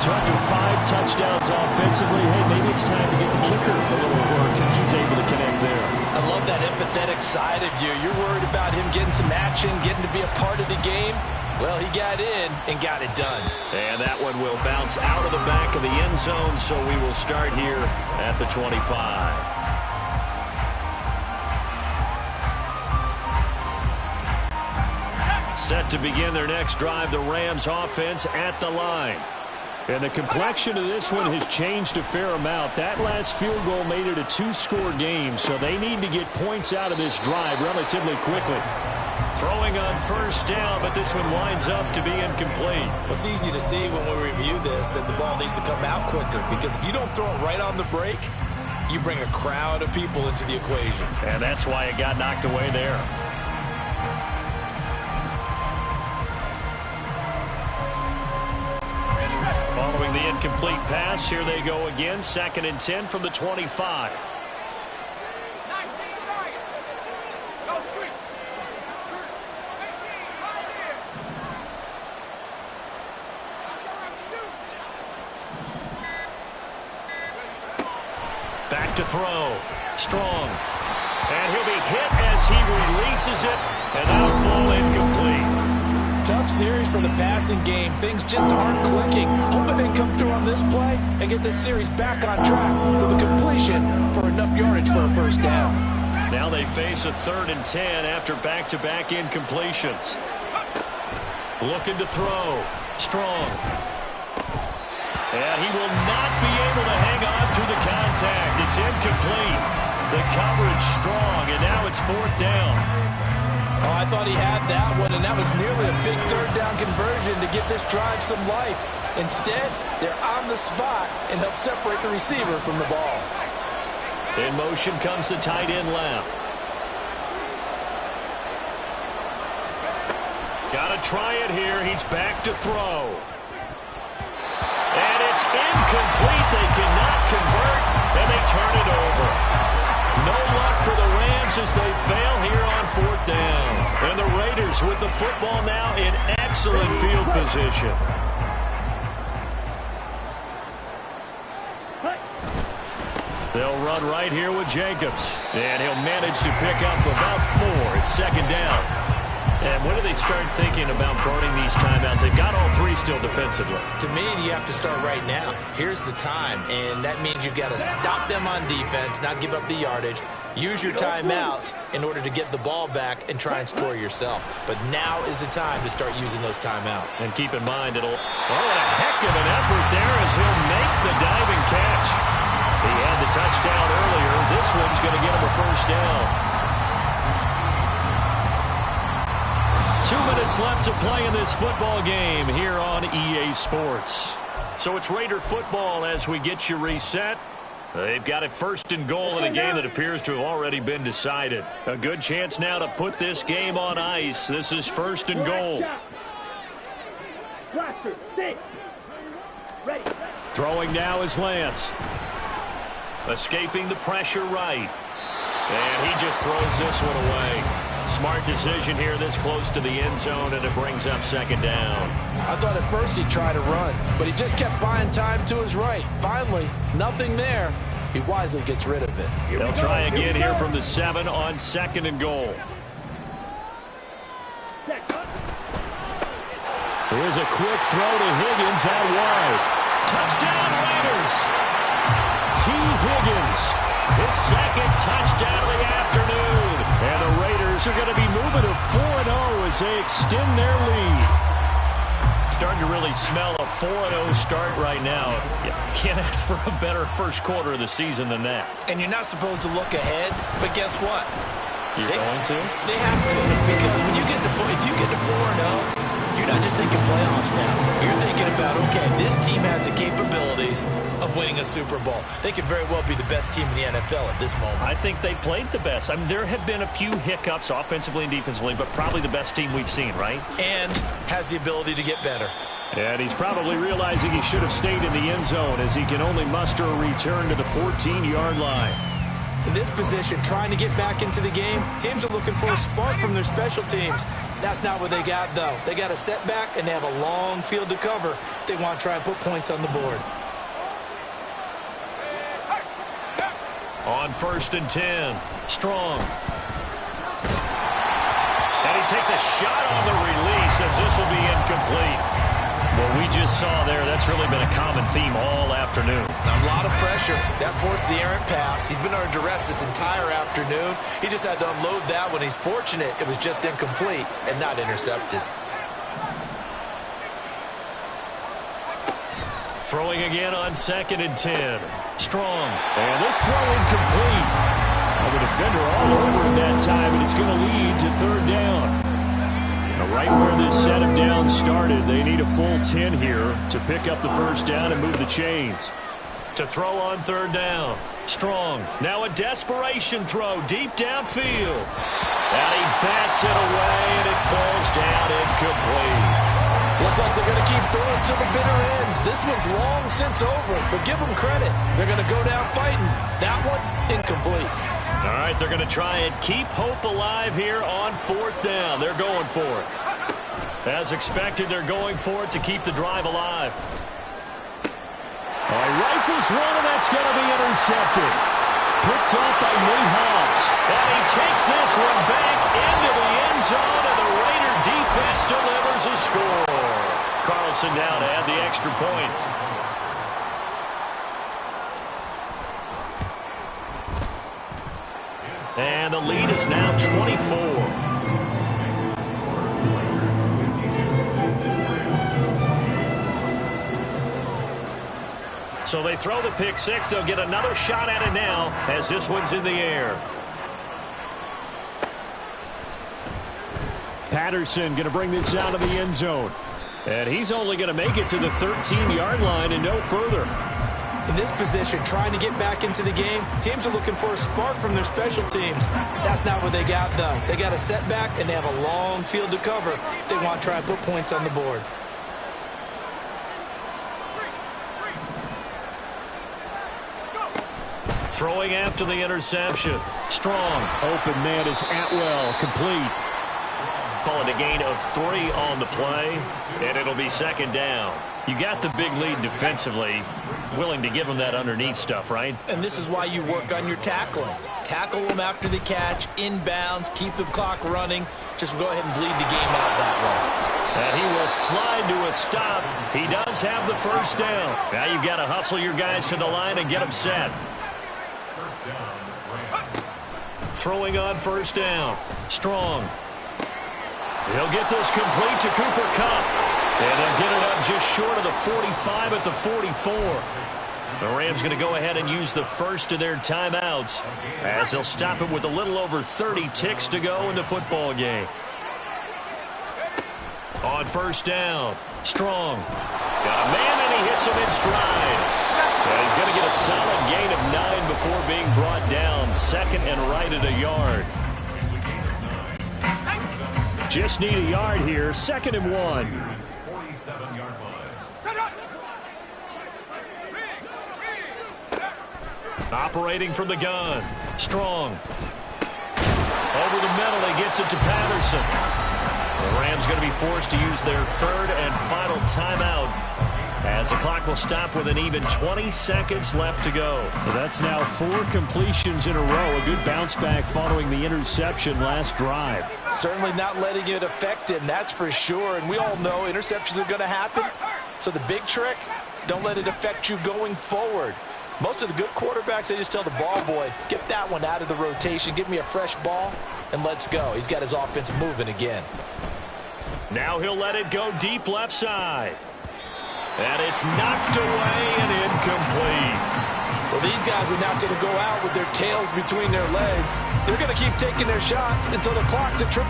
[SPEAKER 5] So after 5 touchdowns offensively, hey, maybe it's time to get the kicker a little work, and he's able to connect there.
[SPEAKER 3] I love that empathetic side of you. You're worried about him getting some action, getting to be a part of the game. Well, he got in and got it done.
[SPEAKER 5] And that one will bounce out of the back of the end zone, so we will start here at the 25. Set to begin their next drive, the Rams offense at the line.
[SPEAKER 2] And the complexion of this one has changed a fair amount. That last field goal made it a 2-score game, so they need to get points out of this drive relatively quickly.
[SPEAKER 5] Throwing on 1st down, but this one winds up to be incomplete.
[SPEAKER 3] It's easy to see when we review this that the ball needs to come out quicker, because if you don't throw it right on the break, you bring a crowd of people into the equation.
[SPEAKER 5] And that's why it got knocked away there. Following the incomplete pass, here they go again. 2nd and 10 from the 25. to throw. Strong. And he'll be hit as he releases it, and that'll fall incomplete.
[SPEAKER 3] Tough series for the passing game. Things just aren't clicking. Hoping they come through on this play and get this series back on track with a completion for enough yardage for a first down.
[SPEAKER 2] Now they face a 3rd and 10 after back-to-back incompletions. Looking to throw. Strong. And he will not be able to hang on to the contact. It's incomplete. The coverage strong, and now it's 4th down.
[SPEAKER 3] Oh, I thought he had that one, and that was nearly a big 3rd down conversion to give this drive some life. Instead, they're on the spot and help separate the receiver from the ball.
[SPEAKER 2] In motion comes the tight end left. Got to try it here. He's back to throw. And it's incomplete. They cannot convert, and they turn it over. No luck for the Rams as they fail here on 4th down. And the Raiders with the football now in excellent field position. They'll run right here with Jacobs. And he'll manage to pick up about 4. It's 2nd down. And when do they start thinking about burning these timeouts? They've got all 3 still defensively.
[SPEAKER 3] To me, you have to start right now. Here's the time, and that means you've got to stop them on defense, not give up the yardage. Use your timeouts in order to get the ball back and try and score yourself. But now is the time to start using those timeouts.
[SPEAKER 2] And keep in mind, it'll... Oh, and a heck of an effort there as he'll make the diving catch. He had the touchdown earlier. This one's going to get him a first down. 2 minutes left to play in this football game here on EA Sports. So it's Raider football as we get you reset. They've got it 1st and goal in a game that appears to have already been decided. A good chance now to put this game on ice. This is 1st and goal. Throwing now is Lance. Escaping the pressure right. And he just throws this one away. Smart decision here this close to the end zone, and it brings up 2nd down.
[SPEAKER 3] I thought at first he'd try to run, but he just kept buying time to his right. Finally, nothing there. He wisely gets rid of it.
[SPEAKER 2] They'll try again here from the 7 on 2nd and goal. Here's a quick throw to Higgins out wide. Touchdown Raiders! T. Higgins, his 2nd touchdown of the afternoon. And the Raiders are going to be moving to 4-0 as they extend their lead. Starting to really smell a 4-0 start right now. You can't ask for a better first quarter of the season than that.
[SPEAKER 3] And you're not supposed to look ahead, but guess what?
[SPEAKER 2] You're going to?
[SPEAKER 3] They have to, because when you get to if you get to 4-0, you're not just thinking playoffs now. You're thinking about, okay, this team has the capabilities of winning a Super Bowl. They could very well be the best team in the NFL at this moment.
[SPEAKER 2] I think they played the best. I mean, there have been a few hiccups offensively and defensively, but probably the best team we've seen, right?
[SPEAKER 3] And has the ability to get better.
[SPEAKER 2] And he's probably realizing he should have stayed in the end zone as he can only muster a return to the 14-yard line.
[SPEAKER 3] In this position, trying to get back into the game, teams are looking for a spark from their special teams. That's not what they got, though. They got a setback, and they have a long field to cover if they want to try and put points on the board.
[SPEAKER 2] On 1st and 10, Strong. And he takes a shot on the release as this will be incomplete. What we just saw there, that's really been a common theme all afternoon.
[SPEAKER 3] A lot of pressure. That forced the errant pass. He's been under duress this entire afternoon. He just had to unload that one. He's fortunate it was just incomplete and not intercepted.
[SPEAKER 2] Throwing again on 2nd and 10. Strong. And this throw incomplete. The defender all over him that time, and it's going to lead to 3rd down. Right where this set him down started, they need a full 10 here to pick up the first down and move the chains. To throw on 3rd down. Strong. Now a desperation throw deep downfield. And he bats it away, and it falls down incomplete.
[SPEAKER 3] Looks like they're going to keep throwing to the bitter end. This one's long since over, but give them credit. They're going to go down fighting. That one, incomplete.
[SPEAKER 2] All right, they're going to try and keep hope alive here on 4th down. They're going for it. As expected, they're going for it to keep the drive alive. All right, rifles one, and that's going to be intercepted. picked off by Nate Hobbs.
[SPEAKER 5] And he takes this one back into the end zone, and the Raider defense delivers a score. Carlson now to add the extra point. And the lead is now 24. So they throw the pick six. They'll get another shot at it now as this one's in the air.
[SPEAKER 2] Patterson going to bring this out of the end zone. And he's only going to make it to the 13-yard line and no further.
[SPEAKER 3] In this position, trying to get back into the game, teams are looking for a spark from their special teams. That's not what they got, though. They got a setback, and they have a long field to cover if they want to try and put points on the board.
[SPEAKER 5] Throwing after the interception. Strong.
[SPEAKER 2] Open man is Atwell. Complete.
[SPEAKER 5] Call it a gain of 3 on the play, and it'll be second down. You got the big lead defensively. Willing to give them that underneath stuff, right?
[SPEAKER 3] And this is why you work on your tackling. Tackle them after the catch, inbounds, keep the clock running. Just go ahead and bleed the game out that way.
[SPEAKER 5] And he will slide to a stop. He does have the first down. Now you've got to hustle your guys to the line and get them set. Throwing on first down. Strong. He'll get this complete to Cooper Kupp. And they'll get it up just short of the 45 at the 44. The Rams going to go ahead and use the first of their timeouts as they'll stop it with a little over 30 ticks to go in the football game. On first down, Strong. Got a man, and he hits him in stride. And he's going to get a solid gain of 9 before being brought down. Second and right at a yard.
[SPEAKER 2] Just need a yard here. 2nd and 1.
[SPEAKER 5] Operating from the gun. Strong. Over the middle, he gets it to Patterson. The Rams going to be forced to use their third and final timeout as the clock will stop with an even 20 seconds left to go.
[SPEAKER 2] Well, that's now 4 completions in a row. A good bounce back following the interception last drive.
[SPEAKER 3] Certainly not letting it affect him, that's for sure. And we all know interceptions are going to happen. So the big trick, don't let it affect you going forward. Most of the good quarterbacks, they just tell the ball boy, get that one out of the rotation, give me a fresh ball, and let's go. He's got his offense moving again.
[SPEAKER 5] Now he'll let it go deep left side. And it's knocked away and incomplete.
[SPEAKER 3] Well, these guys are not going to go out with their tails between their legs. They're going to keep taking their shots until the clock's at 000.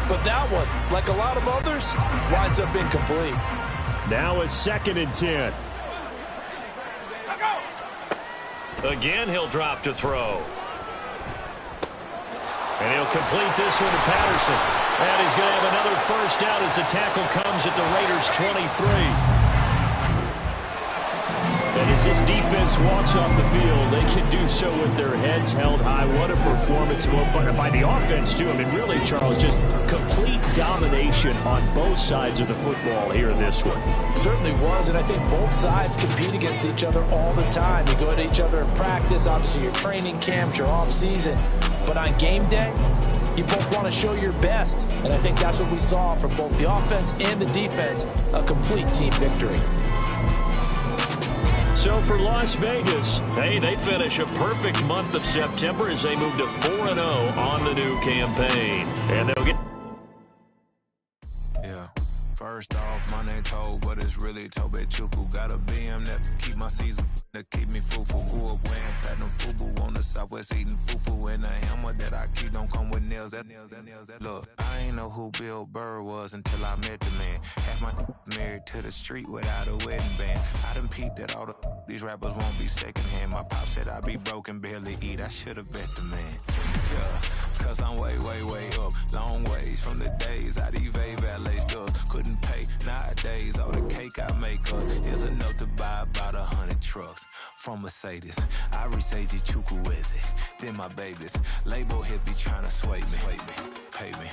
[SPEAKER 3] But that one, like a lot of others, winds up incomplete.
[SPEAKER 2] Now a 2nd and 10.
[SPEAKER 5] Again, he'll drop to throw. And he'll complete this one to Patterson. And he's going to have another first down as the tackle comes at the Raiders' 23.
[SPEAKER 2] And as this defense walks off the field, they can do so with their heads held high. What a performance by the offense, too. I mean, really, Charles, just complete domination on both sides of the football here in this one.
[SPEAKER 3] Certainly was, and I think both sides compete against each other all the time. You go to each other in practice, obviously your training camps, your off-season. But on game day, you both want to show your best. And I think that's what we saw from both the offense and the defense, a complete team victory.
[SPEAKER 5] So for Las Vegas, hey, they finish a perfect month of September as they move to 4-0 on the new campaign. And they'll get...
[SPEAKER 6] Yeah. First off, my name Toad, but it's really Tobe Chuku. Got a BM that keep my season, that keep me fufu. Grew up wearing platinum fubu on the Southwest eating fufu. And the hammer that I keep don't come with nails. Look, I ain't know who Bill Burr was until I met the man. Half my married to the street without a wedding band. I done peeped that all these rappers won't be secondhand. My pop said I'd be broken, barely eat. I should've bet the man. Yeah, cause I'm way, way, way up. Long ways from the days I these valet stores couldn't pay. Nowadays, all the cake I make us is enough to buy about 100 trucks from Mercedes. I resage Chukwueze, then my babies. Label hit be trying to sway me, pay me.